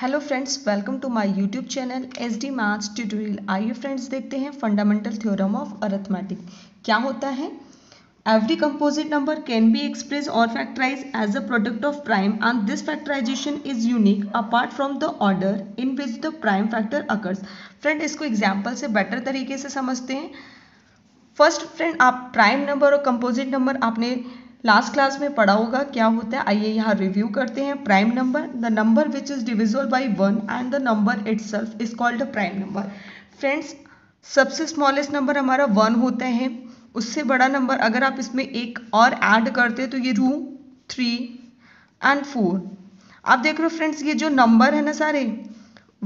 Hello friends, welcome to my YouTube channel SD maths tutorial. आइए friends देखते हैं fundamental theorem of arithmetic. क्या होता है? Every composite number can be express और factorise as a product of prime and this factorisation is unique apart from the order in which the prime factor occurs. Friend, इसको example से better तरीके से समझते हैं। फर्स्ट फ्रेंड, आप prime number और composite number आपने लास्ट क्लास में पढ़ा होगा क्या होता है। आइए यहाँ रिव्यू करते हैं। Prime number, the number which is divisible by 1 and the number itself is called a prime number. Friends, सबसे स्मॉलेस्ट नंबर हमारा 1 होता है। उससे बड़ा नंबर अगर आप इसमें एक और ऐड करते हैं तो ये 2, 3 एंड 4। आप देख रहे हो फ्रेंड्स, ये जो नंबर है ना सारे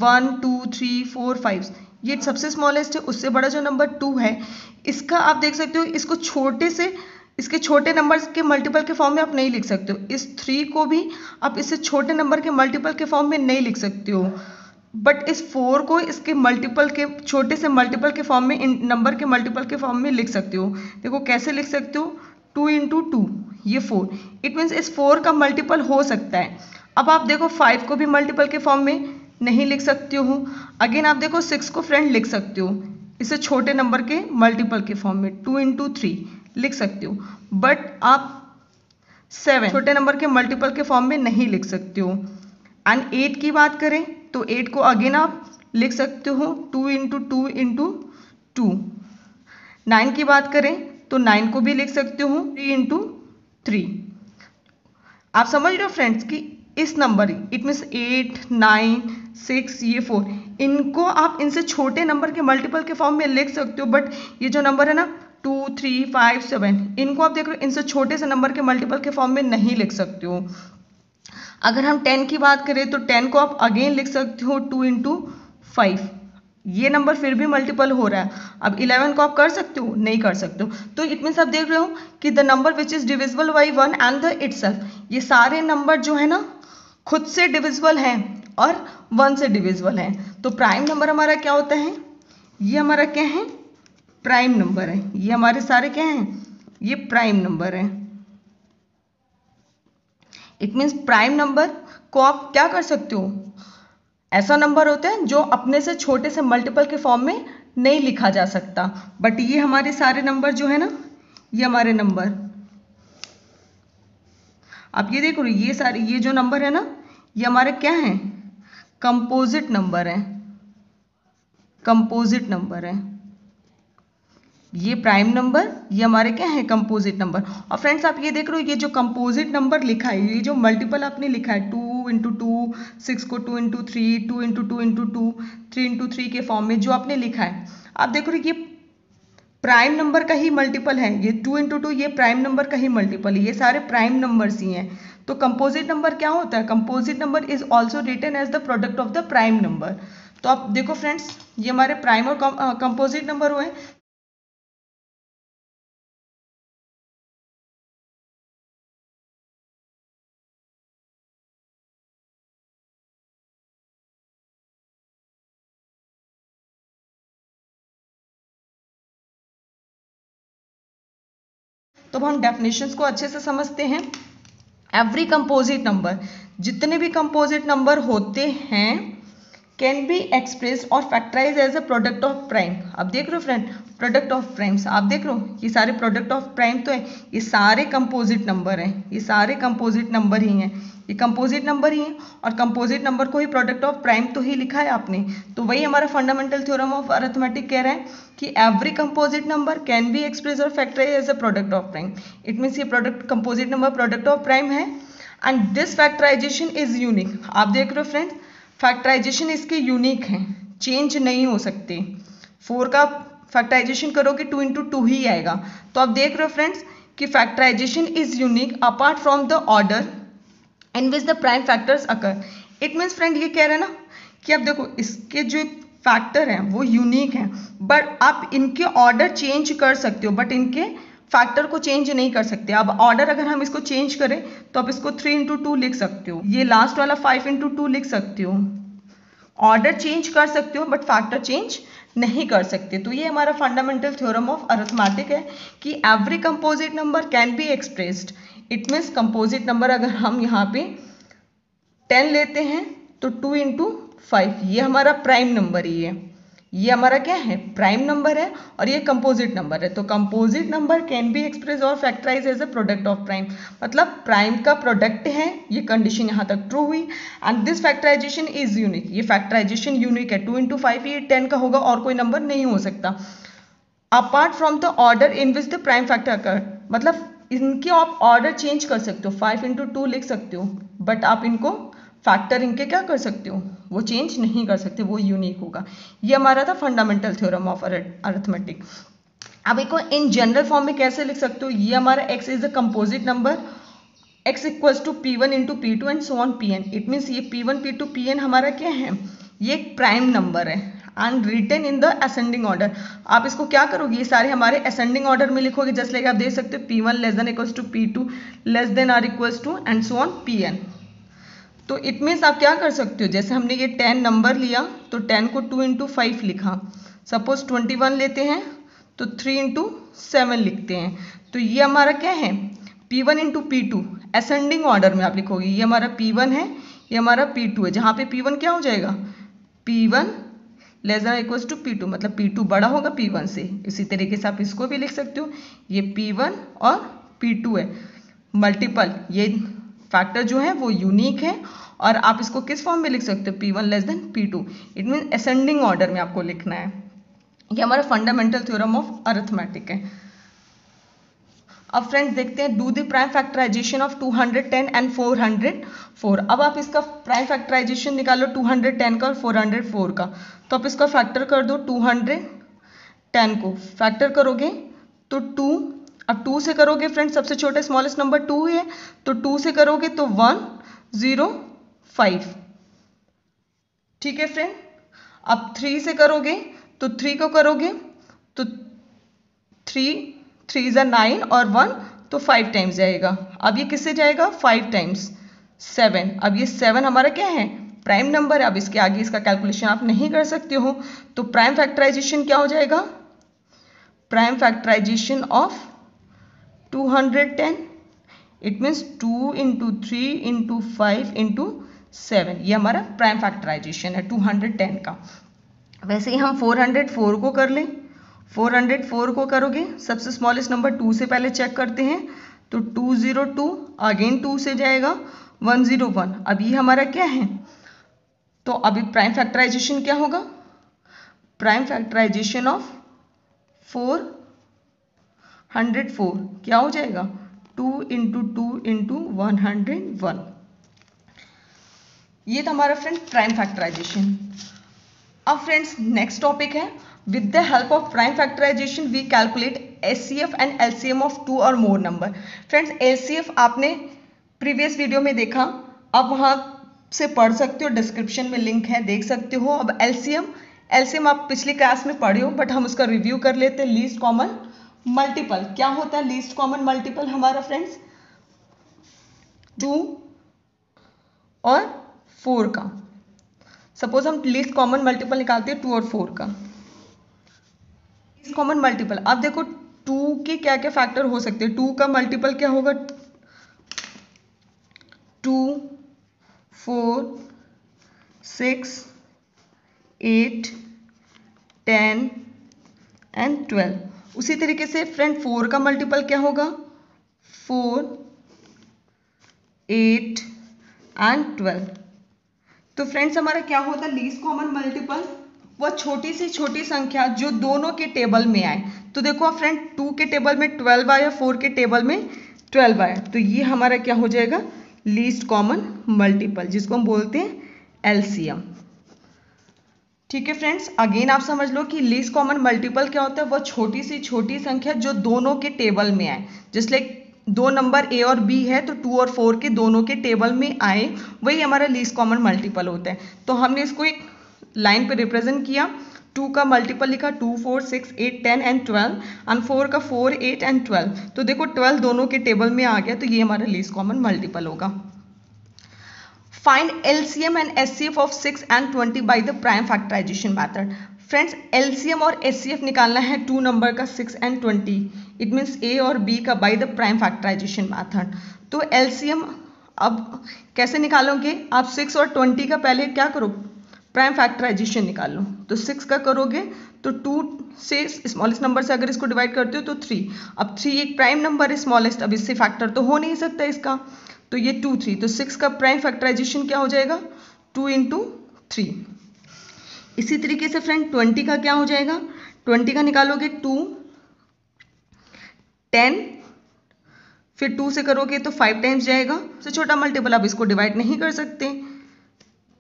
1, 2, 3, 4, 5, ये सबसे स्मॉलेस्ट है। उससे बड़ा जो नंबर 2 है, इसका आप देख सकते हो, इसको इसके छोटे नंबर्स के मल्टीपल के फॉर्म में आप नहीं लिख सकते हो। इस 3 को भी आप इससे छोटे नंबर के मल्टीपल के फॉर्म में नहीं लिख सकते हो, बट इस 4 को इसके मल्टीपल के छोटे से मल्टीपल के फॉर्म में, इन नंबर के मल्टीपल के फॉर्म में लिख सकते हो। देखो कैसे लिख सकते हो, 2 इंटू 2, ये 4। इट मीन्स इस 4 का मल्टीपल हो सकता है। अब आप देखो 5 को भी मल्टीपल के फॉर्म में नहीं लिख सकते हो। अगेन आप देखो 6 को फ्रेंड लिख सकते हो इसे छोटे नंबर के मल्टीपल के फॉर्म में, 2 इंटू 3 लिख सकते हो, बट आप 7 छोटे नंबर के मल्टीपल के फॉर्म में नहीं लिख सकते हो। एंड 8 की बात करें तो 8 को अगेन आप लिख सकते हो 2 इंटू 2 इंटू 2। 9 की बात करें तो 9 को भी लिख सकते हो 3 इंटू 3। आप समझ रहे हो फ्रेंड्स कि इस नंबर, इट मीन्स 8, 9, 6, ये 4, इनको आप इनसे छोटे नंबर के मल्टीपल के फॉर्म में लिख सकते हो, बट ये जो नंबर है ना 2, 3, 5, 7, इनको आप देख रहे हो इनसे छोटे से नंबर के मल्टीपल के फॉर्म में नहीं लिख सकते हो। अगर हम 10 की बात करें तो 10 को आप अगेन लिख सकते हो 2 इंटू 5, ये नंबर फिर भी मल्टीपल हो रहा है। अब 11 को आप कर सकते हो? नहीं कर सकते हो। तो इट मीन्स आप देख रहे हो कि the number which is divisible by 1 and the itself, ये सारे नंबर जो है ना खुद से डिविजिबल हैं और 1 से डिविजिबल हैं। तो प्राइम नंबर हमारा क्या होता है? ये हमारा क्या है? प्राइम नंबर है। ये हमारे सारे क्या हैं? ये प्राइम नंबर है। इट मीन्स प्राइम नंबर को आप क्या कर सकते हो, ऐसा नंबर होता है जो अपने से छोटे से मल्टीपल के फॉर्म में नहीं लिखा जा सकता। बट ये हमारे सारे नंबर जो है ना, ये हमारे नंबर, आप ये देखो, ये सारे ये जो नंबर है ना, ये हमारे क्या हैं? कंपोजिट नंबर है। कंपोजिट नंबर है ये प्राइम नंबर, ये हमारे क्या है? Composite number. और फ्रेंड्स आप ये देख रहे हो, ये जो कंपोजिट नंबर लिखा है, ये जो मल्टीपल आपने लिखा है 2 इंटू 2, 6 को 2 इंटू 3, 2 इंटू 2 इंटू 2, 3 इंटू 3 के फॉर्म में जो आपने लिखा है, आप देख रहे हो ये प्राइम नंबर का ही मल्टीपल है। ये 2 इंटू 2 ये प्राइम नंबर का ही मल्टीपल है। ये सारे प्राइम नंबर्स ही हैं। तो कंपोजिट नंबर क्या होता है? Composite number is also written as the product of the prime number. तो आप देखो फ्रेंड्स, ये हमारे प्राइम और कंपोजिट नंबर हुए। तो अब हम डेफिनेशंस को अच्छे से समझते हैं। एवरी कंपोजिट नंबर, जितने भी कंपोजिट नंबर होते हैं, कैन बी एक्सप्रेस्ड और factorise as a product of prime. अब देख रहे हो फ्रेंड, प्रोडक्ट ऑफ प्राइम्स आप देख रहे हो, ये सारे प्रोडक्ट ऑफ प्राइम तो है, ये सारे कंपोजिट नंबर हैं, ये सारे कंपोजिट नंबर ही हैं, ये कंपोजिट नंबर ही हैं। और कंपोजिट नंबर को ही प्रोडक्ट ऑफ प्राइम तो ही लिखा है आपने। तो वही हमारा फंडामेंटल थ्योरम ऑफ अरिथमेटिक कह रहा है कि every composite number can be express और factorise as a product of prime. It means ये product composite number product of prime है and this factorisation is unique. आप देख रहे हो फ्रेंड्स, फैक्टराइजेशन इसके यूनिक हैं, चेंज नहीं हो सकते। 4 का फैक्टराइजेशन करोगे 2 इंटू 2 ही आएगा। तो आप देख रहे हो फ्रेंड्स कि factorisation is unique apart from the order in which the prime factors occur. It means friend ये कह रहे हैं ना कि आप देखो इसके जो फैक्टर हैं वो यूनिक हैं, बट आप इनके ऑर्डर चेंज कर सकते हो, बट इनके फैक्टर को चेंज नहीं कर सकते। अब ऑर्डर अगर हम इसको चेंज करें तो आप इसको 3 इंटू 2 लिख सकते हो, ये लास्ट वाला 5 इंटू 2 लिख सकते हो। ऑर्डर चेंज कर सकते हो बट फैक्टर चेंज नहीं कर सकते। तो ये हमारा फंडामेंटल थ्योरम ऑफ अरिथमेटिक है कि every composite number can be expressed. It means composite number अगर हम यहाँ पे 10 लेते हैं तो 2 इंटू 5, ये हमारा प्राइम नंबर ही है, ये हमारा क्या है, प्राइम नंबर है, और ये कंपोजिट नंबर है। तो composite number can be express और factorise as a product of prime, मतलब प्राइम का प्रोडक्ट है, ये कंडीशन यहाँ तक ट्रू हुई। And this factorisation is unique, ये फैक्टराइजेशन यूनिक है। 2 इंटू 5 ये 10 का होगा और कोई नंबर नहीं हो सकता। Apart from the order in which the prime factor occur, मतलब इनके आप ऑर्डर चेंज कर सकते हो, 5 इंटू 2 लिख सकते हो, बट आप इनको फैक्टर इनके क्या कर सकते हो, वो चेंज नहीं कर सकते, वो यूनिक होगा। ये हमारा था फंडामेंटल थ्योरम ऑफ अरिथमेटिक। अब एक इन जनरल फॉर्म में कैसे लिख सकते हो, ये हमारा x is the composite number, x equals to P1 into P2 and so on Pn। It means ये P1 P2 Pn हमारा क्या है, ये एक प्राइम नंबर है and written in the ascending order. आप इसको क्या करोगे, ये सारे हमारे असेंडिंग ऑर्डर में लिखोगे, जस्ट लाइक आप देख सकते हो P1 less than equals to P2 less than or equals to and so on Pn। तो इट मीन्स आप क्या कर सकते हो, जैसे हमने ये 10 नंबर लिया तो 10 को 2 इंटू 5 लिखा, सपोज 21 लेते हैं तो 3 इंटू 7 लिखते हैं। तो ये हमारा क्या है, P1 into P2 ascending order में आप लिखोगे, ये हमारा P1 है, ये हमारा P2 है, जहाँ पे P1 क्या हो जाएगा, P1 less than equals to P2, मतलब P2 बड़ा होगा P1 से। इसी तरीके से आप इसको भी लिख सकते हो, ये P1 और P2 है मल्टीपल, ये फैक्टर जो है वो यूनिक है, और आप इसको किस फॉर्म में लिख सकते हो, P1 less then P2, it mean ascending order में आपको लिखना है। ये हमारा फंडामेंटल थ्योरम ऑफ अरिथमेटिक है। अब फ्रेंड्स देखते हैं, do the prime factorisation of 210 and 404। अब आप इसका प्राइम फैक्टराइजेशन निकालो 210 का और 404 का, तो आप इसका फैक्टर कर दो, 210 को फैक्टर करोगे तो 2, अब 2 से करोगे फ्रेंड्स, सबसे छोटा स्मॉलेस्ट नंबर 2 है, तो 2 से करोगे तो 105, ठीक है फ्रेंड। अब 3 से करोगे तो 3 को करोगे तो 3 इज 9 और 1 तो 5 टाइम्स जाएगा। अब ये किससे जाएगा, 5 टाइम्स 7। अब ये 7 हमारा क्या है, प्राइम नंबर है। अब इसके आगे इसका कैलकुलेशन आप नहीं कर सकते हो, तो प्राइम फैक्टराइजेशन क्या हो जाएगा, prime factorisation of 210, it means 2 into 3 into 5 into 7, ये हमारा प्राइम फैक्टराइजेशन है 210 का। वैसे ही हम 404 को कर लें, 404 को करोगे, सबसे स्मॉलेस्ट नंबर 2 से पहले चेक करते हैं, तो 202, अगेन 2 से जाएगा 101। अब ये हमारा क्या है, तो अभी प्राइम फैक्टराइजेशन क्या होगा, प्राइम फैक्टराइजेशन ऑफ 404 क्या हो जाएगा, 2 इंटू 2 इंटू 101। ये था हमारा फ्रेंड प्राइम फैक्टराइजेशन। अब फ्रेंड्स नेक्स्ट टॉपिक है, with the help of prime factorisation we calculate HCF and LCM of 2 और मोर नंबर। फ्रेंड्स एलसीएफ आपने प्रीवियस वीडियो में देखा, अब वहाँ से पढ़ सकते हो, डिस्क्रिप्शन में लिंक है, देख सकते हो। अब एलसीएम आप पिछली क्लास में पढ़े हो, बट हम उसका रिव्यू कर लेते हैं। लीस्ट कॉमन मल्टीपल क्या होता है, लीस्ट कॉमन मल्टीपल हमारा फ्रेंड्स 2 और 4 का। सपोज हम लीस्ट कॉमन मल्टीपल निकालते हैं 2 और 4 का, लीस्ट कॉमन मल्टीपल। अब देखो 2 के क्या क्या फैक्टर हो सकते हैं, 2 का मल्टीपल क्या होगा, 2, 4, 6, 8, 10 एंड 12। उसी तरीके से फ्रेंड 4 का मल्टीपल क्या होगा, 4, 8 एंड 12। तो फ्रेंड्स हमारा क्या होता है, लीस्ट कॉमन मल्टीपल वह छोटी से छोटी संख्या जो दोनों के टेबल में आए। तो देखो आप फ्रेंड 2 के टेबल में 12 आया, 4 के टेबल में 12 आया, तो ये हमारा क्या हो जाएगा, लीस्ट कॉमन मल्टीपल, जिसको हम बोलते हैं एलसीएम। ठीक है फ्रेंड्स, अगेन आप समझ लो कि लीस्ट कॉमन मल्टीपल क्या होता है, वह छोटी से छोटी संख्या जो दोनों के टेबल में आए। जैसे लाइक 2 नंबर ए और बी है, तो 2 और 4 के दोनों के टेबल में आए, वही हमारा लीस्ट कॉमन मल्टीपल होता है। तो हमने इसको एक लाइन पे रिप्रेजेंट किया, 2 का मल्टीपल लिखा 2, 4, 6, 8, 10 एंड 12, एंड 4 का 4, 8 एंड 12। तो देखो 12 दोनों के टेबल में आ गया, तो ये हमारा लीस्ट कॉमन मल्टीपल होगा। Find LCM and SCF of 6 and 20 by the prime factorization method. Friends LCM और SCF निकालना है 2 नंबर का 6 and 20, इट मीन्स A और B का by the prime factorisation method. तो LCM अब कैसे निकालोगे आप? 6 और 20 का पहले क्या करो, प्राइम फैक्टराइजेशन निकाल लो। तो 6 का करोगे तो 2 से स्मॉलेस्ट नंबर से अगर इसको डिवाइड करते हो तो 3। अब 3 एक प्राइम नंबर है स्मॉलेस्ट, अब इससे फैक्टर तो हो नहीं सकता इसका, तो ये 2 3। तो 6 का प्राइम फैक्टराइजेशन क्या हो जाएगा? 2 × 3। इसी तरीके से फ्रेंड 20 का क्या हो जाएगा? 20 का निकालोगे 2 10, फिर 2 से करोगे तो 5 टाइम्स जाएगा। सबसे छोटा मल्टीपल आप इसको डिवाइड नहीं कर सकते,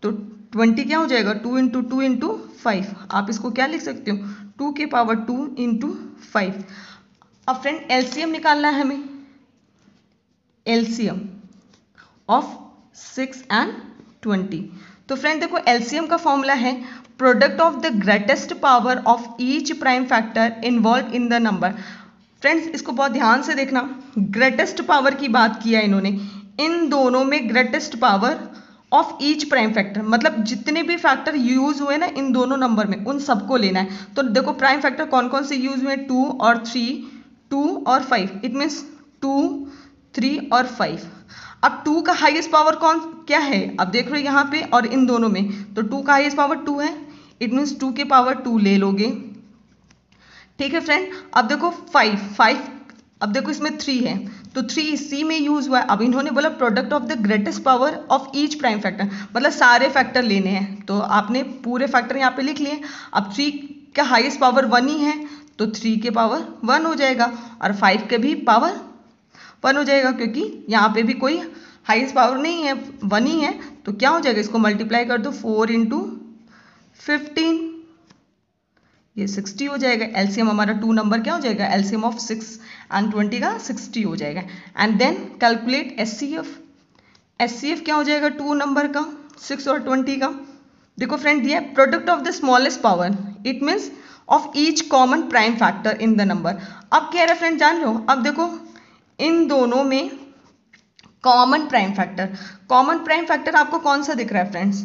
तो 20 क्या हो जाएगा? 2 × 2 × 5। आप इसको क्या लिख सकते हो? 2 की पावर 2 × 5। अब फ्रेंड एलसीएम निकालना है हमें, एलसीएम ऑफ 6 and 20। तो फ्रेंड देखो एलसीएम का फॉर्मूला है product of the greatest power of each prime factor involve in the number. Friends इसको बहुत ध्यान से देखना, ग्रेटेस्ट पावर की बात किया इन्होंने, इन दोनों में greatest power of each prime factor, मतलब जितने भी फैक्टर यूज हुए ना इन दोनों नंबर में उन सबको लेना है। तो देखो प्राइम फैक्टर कौन कौन से यूज हुए? 2 और 3, 2 और 5, इट मीन्स 2 3 और 5। अब 2 का हाईएस्ट पावर क्या है? अब देख रहे हो यहाँ पे और इन दोनों में, तो 2 का हाईएस्ट पावर 2 है, इट मीन्स 2 की पावर 2 ले लोगे। ठीक है फ्रेंड, अब देखो 5, अब देखो इसमें 3 है तो 3 इसी में यूज हुआ है। अब इन्होंने बोला product of the greatest power of each prime factor, मतलब सारे फैक्टर लेने हैं, तो आपने पूरे फैक्टर यहाँ पे लिख लिए। अब 3 का हाईएस्ट पावर 1 ही है, तो 3 के पावर 1 हो जाएगा, और 5 के भी पावर 1 हो जाएगा, क्योंकि यहाँ पे भी कोई हाईएस्ट पावर नहीं है, 1 ही है। तो क्या हो जाएगा? इसको मल्टीप्लाई कर दो, 4 × 15, ये 60 हो जाएगा। एलसीएम हमारा 2 नंबर क्या हो जाएगा? एलसीएम ऑफ 6 and 20 का 60 हो जाएगा। And then calculate HCF. HCF क्या हो जाएगा 2 नंबर का, 6 और 20 का? देखो फ्रेंड दिया product of the smallest power, it means of each common prime factor in the number. अब क्या है फ्रेंड जान रहे हो? अब देखो इन दोनों में कॉमन प्राइम फैक्टर आपको कौन सा दिख रहा है फ्रेंड्स?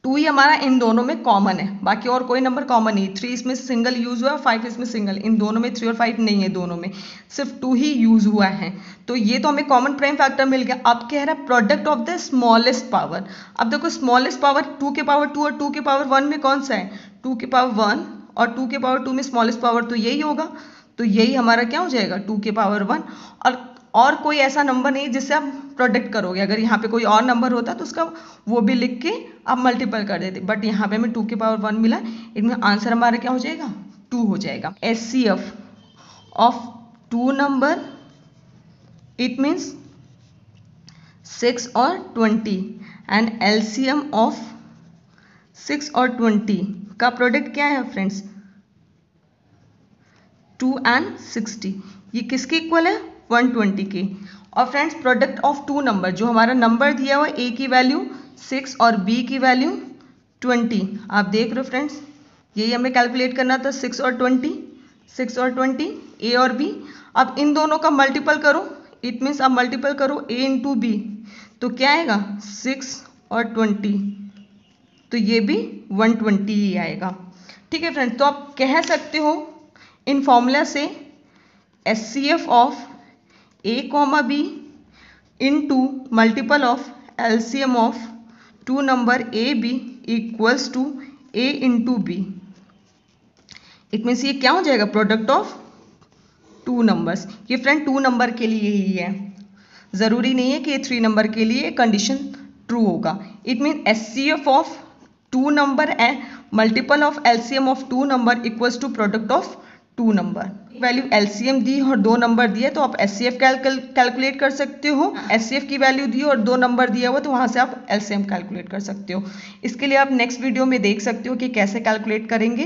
2 ही हमारा इन दोनों में कॉमन है, बाकी और कोई नंबर कॉमन नहीं। 3 इसमें सिंगल यूज हुआ, 5 इसमें सिंगल, इन दोनों में 3 और 5 नहीं है, दोनों में सिर्फ 2 ही यूज हुआ है। तो ये तो हमें कॉमन प्राइम फैक्टर मिल गया। अब कह रहा है product of the smallest power. अब देखो स्मॉलेस्ट पावर 2 के पावर 2 और 2 के पावर 1 में कौन सा है? 2 के पावर 1 और 2 के पावर 2 में स्मॉलेस्ट पावर तो यही होगा, तो यही हमारा क्या हो जाएगा? 2 के पावर 1। और कोई ऐसा नंबर नहीं जिससे आप प्रोडक्ट करोगे। अगर यहाँ पे कोई और नंबर होता तो उसका वो भी लिख के आप मल्टीपल कर देते, बट यहाँ पे हमें 2 के पावर 1 मिला, इनमें आंसर हमारा क्या हो जाएगा? 2 हो जाएगा। HCF of 2 number, it means 6 और 20, एंड एलसीएम ऑफ 6 और 20 का प्रोडक्ट क्या है फ्रेंड्स? 2 and 60। ये किसके इक्वल है? 120 के। और फ्रेंड्स प्रोडक्ट ऑफ 2 नंबर, जो हमारा नंबर दिया हुआ ए की वैल्यू 6 और बी की वैल्यू 20, आप देख रहे हो फ्रेंड्स, यही हमें कैलकुलेट करना था, 6 और 20, ए और बी। अब इन दोनों का मल्टीपल करो, इट मीन्स आप मल्टीपल करो ए × बी, तो क्या आएगा? 6 और 20, तो ये भी 120 ही आएगा। ठीक है फ्रेंड्स, तो आप कह सकते हो इन फॉर्मूला से HCF of A comma B into multiple of LCM of 2 number A B equals to A × B. It means ये क्या हो जाएगा? Product of 2 numbers. ये फ्रेंड 2 नंबर के लिए ही है, ज़रूरी नहीं है कि 3 नंबर के लिए कंडीशन ट्रू होगा। It mean HCF of 2 number and multiple of LCM of 2 number equals to product of 2 number. Value LCM दी और 2 नंबर दिए तो आप एचसीएफ कैलकुलेट कर सकते हो। एचसीएफ की वैल्यू दी और 2 नंबर दिया हुआ तो वहां से आप एलसीएम कैलकुलेट कर सकते हो। इसके लिए आप नेक्स्ट वीडियो में देख सकते हो कि कैसे कैलकुलेट करेंगे।